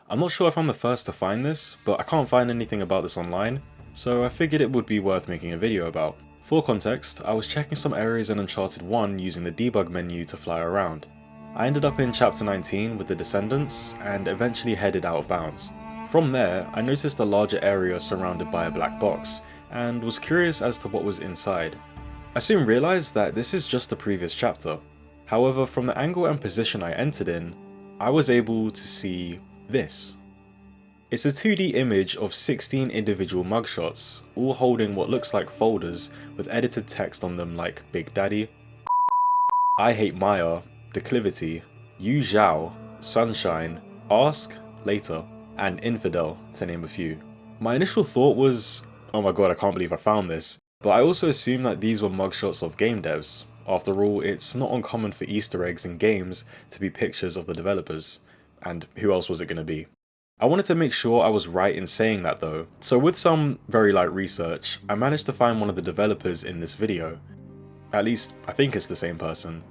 I'm not sure if I'm the first to find this, but I can't find anything about this online, so I figured it would be worth making a video about. For context, I was checking some areas in Uncharted 1 using the debug menu to fly around. I ended up in chapter 19 with the Descendants, and eventually headed out of bounds. From there, I noticed a larger area surrounded by a black box, and was curious as to what was inside. I soon realised that this is just the previous chapter. However, from the angle and position I entered in, I was able to see this. It's a 2D image of 16 individual mugshots, all holding what looks like folders with edited text on them like Big Daddy, I Hate Maya, Declivity, Yu Zhao, Sunshine, Ask, Later, and Infidel, to name a few. My initial thought was, oh my god, I can't believe I found this, but I also assumed that these were mugshots of game devs. After all, it's not uncommon for Easter eggs in games to be pictures of the developers. And who else was it going to be? I wanted to make sure I was right in saying that though, so with some very light research, I managed to find one of the developers in this video. At least, I think it's the same person.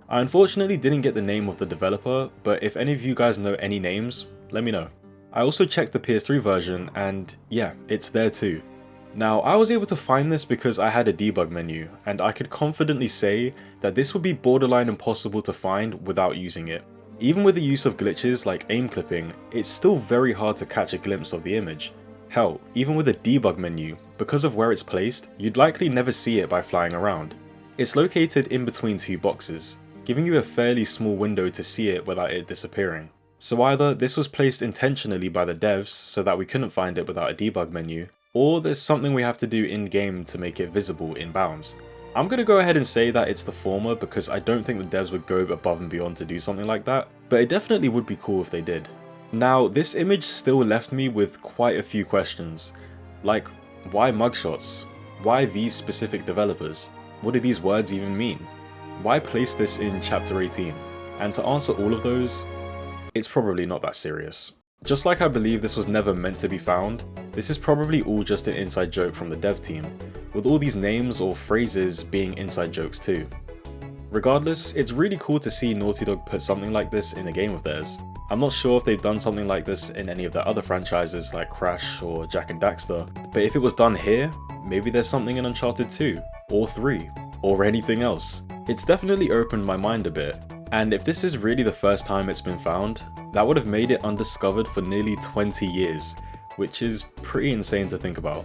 I unfortunately didn't get the name of the developer, but if any of you guys know any names, let me know. I also checked the PS3 version and yeah, it's there too. Now, I was able to find this because I had a debug menu, and I could confidently say that this would be borderline impossible to find without using it. Even with the use of glitches like aim clipping, it's still very hard to catch a glimpse of the image. Hell, even with a debug menu, because of where it's placed, you'd likely never see it by flying around. It's located in between two boxes, giving you a fairly small window to see it without it disappearing. So either this was placed intentionally by the devs so that we couldn't find it without a debug menu, or there's something we have to do in-game to make it visible in bounds. I'm going to go ahead and say that it's the former because I don't think the devs would go above and beyond to do something like that, but it definitely would be cool if they did. Now, this image still left me with quite a few questions. Like, why mugshots? Why these specific developers? What do these words even mean? Why place this in chapter 18? And to answer all of those, it's probably not that serious. Just like I believe this was never meant to be found, this is probably all just an inside joke from the dev team, with all these names or phrases being inside jokes too. Regardless, it's really cool to see Naughty Dog put something like this in a game of theirs. I'm not sure if they've done something like this in any of their other franchises like Crash or Jak and Daxter, but if it was done here, maybe there's something in Uncharted 2, or 3, or anything else. It's definitely opened my mind a bit, and if this is really the first time it's been found, that would have made it undiscovered for nearly 20 years, which is pretty insane to think about.